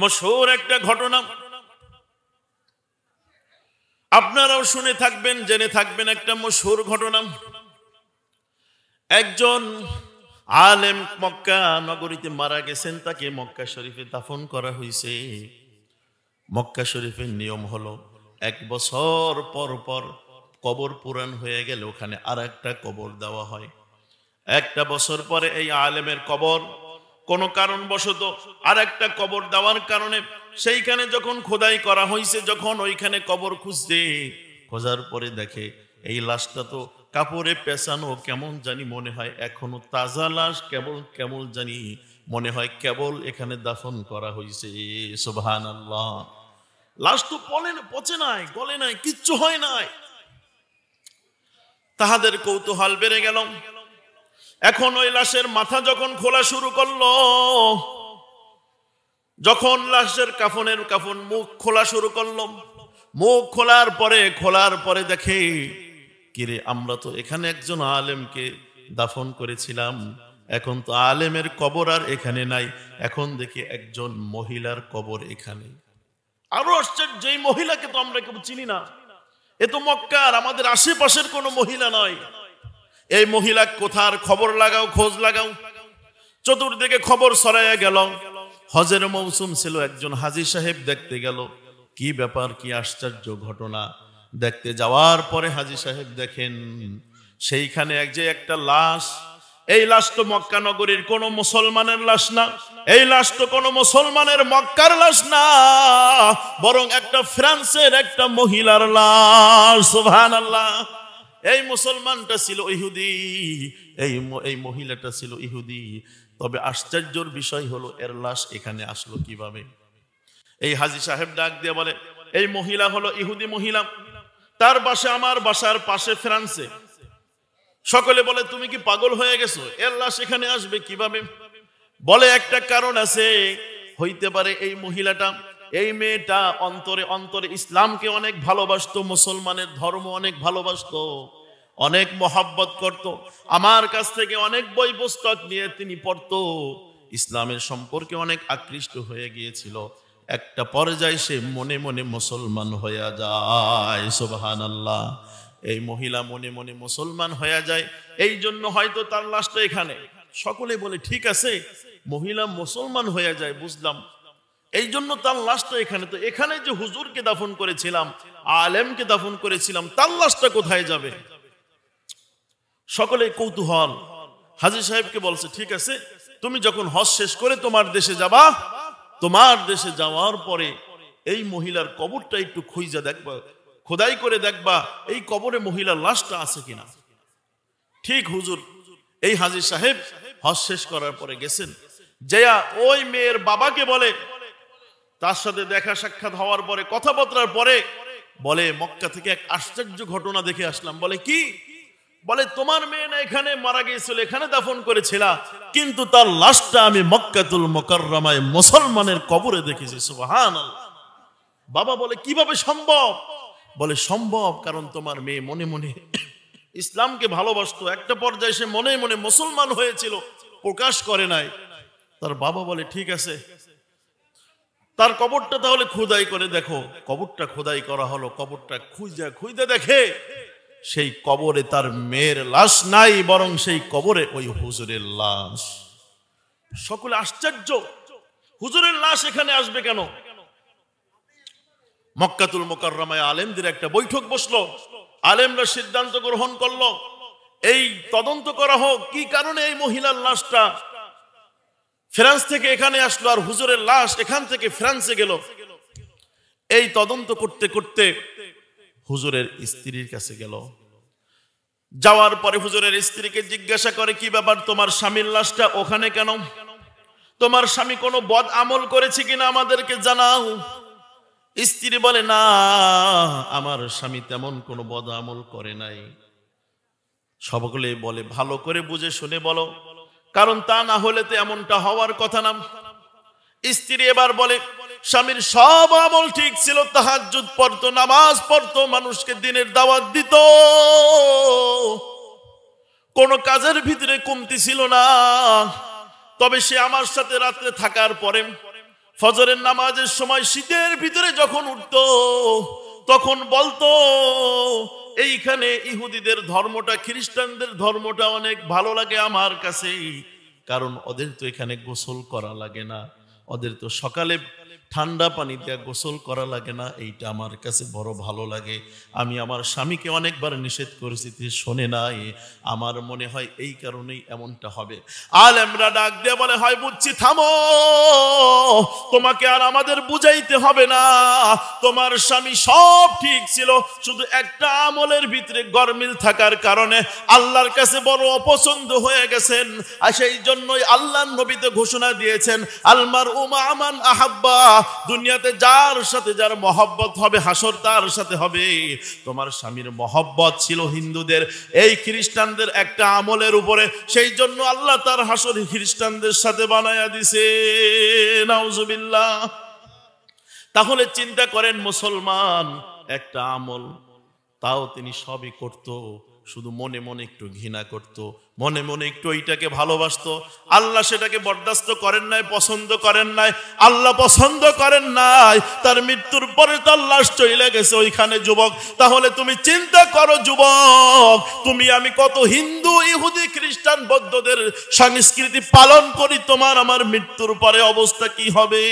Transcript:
মশহুর একটা ঘটনা, আপনারাও শুনে থাকবেন, জেনে থাকবেন। একটা মশহুর ঘটনা, একজন আলেম মক্কা নগরীতে মারা গেছেন, তাকে মক্কা শরীফে দাফন করা হয়েছে। মক্কা শরীফের নিয়ম হলো 1 বছর পর পর কবর পুরান হয়ে গেলে ওখানে আর একটা কবর দেওয়া হয়। 1 বছর পরে এই আলেমের কবর কোনো কারণবশত আর একটা কবর দেওয়ার কারণে সেইখানে যখন খোদাই করা হয়েছে, যখন ওইখানে কবর খুঁজছে, খোঁজার পরে দেখে এই লাশটা তো কাপড়ে পেঁচানো, কেমন জানি মনে হয় এখনো তাজা লাশ, কেবল কেমন জানি মনে হয় কেবল এখানে দাফন করা হয়েছে। সুবহানাল্লাহ। লাশ তো পচে নাই, গলে নাই, কিচ্ছু হয় নাই। তাহাদের কৌতূহল বেড়ে গেল। এখন ওই লাশের মাথা যখন খোলা শুরু করলো, যখন লাশের কাফন মুখ খোলা শুরু করলো, মুখ খোলার পরে দেখে, কিরে আমরা তো এখানে একজন আলেমকে দাফন করেছিলাম, এখন তো আলেমের কবর আর এখানে নাই, এখন দেখি একজন মহিলার কবর এখানে। আরো আশ্চর্য, এই মহিলাকে তো আমরা কেউ চিনি না, এ তো মক্কার আমাদের আশেপাশের কোনো মহিলা নয়। এই মহিলা কোথার, খবর লাগাও, খোঁজ লাগাও। চতুর্দিকে খবর ছড়াইয়া গেল। হজের মৌসুম ছিল, একজন হাজী সাহেব দেখতে গেল। কি ব্যাপার, কি আশ্চর্য ঘটনা। দেখতে যাওয়ার পরে হাজী সাহেব দেখেন সেইখানে একটা লাশ। এই লাশ তো মক্কা নগরীর কোনো মুসলমানের লাশ না, এই লাশ তো কোনো মুসলমানের মক্কার লাশ না, বরং একটা ফ্রান্সের একটা মহিলার লাশ। সুবহানাল্লাহ। এই মুসলমানটা ছিল ইহুদি, এই মহিলাটা ছিল ইহুদি। তবে আশ্চর্যের বিষয় হলো এর লাশ এখানে আসলো কিভাবে? এই হাজী সাহেব ডাক দিয়ে বলে, এই মহিলা হলো ইহুদি মহিলা, তার বাসা আমার বাসার পাশে ফ্রান্সে। সকলে বলে, তুমি কি পাগল হয়ে গেছো? এর লাশ এখানে আসবে কিভাবে? বলে, একটা কারণ আছে, হইতে পারে এই মহিলাটা, এই মেয়েটা অন্তরে অন্তরে ইসলামকে অনেক ভালোবাসতো, মুসলমানের ধর্ম অনেক ভালোবাসতো, অনেক মহব্বত করত। আমার কাছ থেকে অনেক বই পুস্তক নিয়ে তিনি পড়তো, ইসলামের সম্পর্কে অনেক আকৃষ্ট হয়ে গিয়েছিল। একটা পর্যায়ে সে মনে মনে মুসলমান হয়ে যায়। সুবহানাল্লাহ। এই মহিলা মনে মনে মুসলমান হয়ে যায়, এই জন্য হয়তো তার লাশটা এখানে। সকলে বলে, ঠিক আছে, মহিলা মুসলমান হয়ে যায় বুঝলাম, এই জন্য তার লাশটা এখানে। তো এখানে যে হুজুরকে দাফন করেছিলাম, আলেমকে দাফন করেছিলাম, তার লাশটা কোথায় যাবে? সকলে কৌতূহল। হাজী সাহেবকে বলছে, ঠিক আছে, তুমি যখন হজ শেষ করে তোমার দেশে যাবা, তোমার দেশে যাওয়ার পরে এই মহিলার কবরটা একটু খুঁজে দেখবা, খোদাই করে দেখবা এই কবরে মহিলার লাশটা আছে কিনা। ঠিক হুজুর, এই হাজী সাহেব হজ শেষ করার পরে গেছেন, যেয়া ওই মেয়ের বাবাকে বলে, তার সাথে দেখা সাক্ষাৎ হওয়ার পরে, কথাবার্তার পরে বলে, মক্কা থেকে এক আশ্চর্য ঘটনা দেখে আসলাম। বলে, কি? বলে, তোমার মেয়ে না এখানে মারা গিয়েছিল, এখানে দাফন করেছিলা, কিন্তু তার লাশটা আমি মক্কাতুল মুকাররমায় মুসলমানের কবরে দেখেছি। সুবহানাল্লাহ। বাবা বলে, কিভাবে সম্ভব? বলে, সম্ভব, কারণ তোমার মেয়ে মনে মনে ইসলামকে ভালোবাসতো, একটা পর্যায়ে সে মনে মনে মুসলমান হয়েছিল, প্রকাশ করে নাই। তার বাবা বলে, ঠিক আছে, তার কবরটা তাহলে খোদাই করে দেখো। কবরটা খোদাই করা হলো, কবরটা খুঁজে দেখে সেই কবরে তার মেয়ের লাশ নাই, বরং সেই কবরে ওই হুজুরের লাশ। সকলে আশ্চর্য, হুজুরের লাশ এখানে আসবে কেন? মক্কাতুল মুকাররমায় আলেমদের একটা বৈঠক বসলো, আলেমরা সিদ্ধান্ত গ্রহণ করলো, এই তদন্ত করা হোক, কি কারণে এই মহিলার লাশটা ফ্রান্স থেকে এখানে আসলো আর হুজুরের লাশ এখান থেকে ফ্রান্সে গেল। এই তদন্ত করতে করতে হুজুরের স্ত্রীর কাছে গেল। যাওয়ার পরে হুজুরের স্ত্রীকে জিজ্ঞাসা করে, কি ব্যাপার, তোমার স্বামীর লাশটা ওখানে কেন? তোমার স্বামী কোনো বদ আমল করেছে কিনা আমাদেরকে জানাও। স্ত্রী বলে, না, আমার স্বামী তেমন কোনো বদ আমল করে নাই। সকলে বলে, ভালো করে বুঝে শুনে বলো, কারণ তা না হলে তো এমনটা হওয়ার কথা না। স্ত্রী এবার বলে, স্বামীর সব আমল ঠিক ছিল, তাহাজ্জুদ পড়তো, নামাজ পড়তো, মানুষকে দিনের দাওয়াত দিত, কোন কাজের ভিতরে কমতি ছিল না। তবে সে আমার সাথে রাত্রে থাকার পরে ফজরের নামাজের সময় শীতের ভিতরে যখন উঠতো তখন বলতো এইখানে ইহুদিদের ধর্মটা, খ্রিস্টানদের ধর্মটা অনেক ভালো লাগে আমার কাছে, কারণ ওদের তো এখানে গোসল করা লাগে না, ওদের তো সকালে ঠান্ডা পানি দিয়ে গোসল করা লাগে না, এইটা আমার কাছে বড় ভালো লাগে। আমি আমার স্বামীকে অনেকবার নিষেধ করেছি, শোনে নাই, আমার মনে হয় এই কারণেই এমনটা হবে। আলেমরা ডাক দিয়ে বলে, হয় বুঝছি, থামো, তোমাকে আর আমাদের বুঝাইতে হবে না, তোমার স্বামী সব ঠিক ছিল, শুধু একটা আমলের ভিতরে গরমিল থাকার কারণে আল্লাহর কাছে বড় অপছন্দ হয়ে গেছেন। আর সেই জন্যই আল্লাহর নবী তো ঘোষণা দিয়েছেন, আলমার উমা আমান আহাব্বা, দুনিয়াতে যার সাথে যার মহব্বত হবে হাসর তার সাথে হবে। তোমার স্বামীর মহব্বত ছিল হিন্দুদের, এই খ্রিস্টানদের একটা আমলের উপরে, সেই জন্য আল্লাহ তার হাসর খ্রিস্টানদের সাথে বানায়া দিছে। নাউজুবিল্লাহ। তাহলে চিন্তা করেন, মুসলমান একটা আমল, তাও তিনি সবই করত, শুধু মনে মনে একটু ঘৃণা করত, মনে মনে একটু ওইটাকে ভালোবাসতো। আল্লাহ সেটাকে বরদাস্ত করেন নাই, পছন্দ করেন নাই। আল্লাহ পছন্দ করেন নাই, তার মৃত্যুর পরে তার লাশ চলে গেছে ওইখানে। যুবক, তাহলে তুমি চিন্তা করো যুবক, তুমি আমি কত হিন্দু, ইহুদি, খ্রিস্টান, বৌদ্ধদের সংস্কৃতি পালন করি, তোমার আমার মৃত্যুর পরে অবস্থা কি হবে?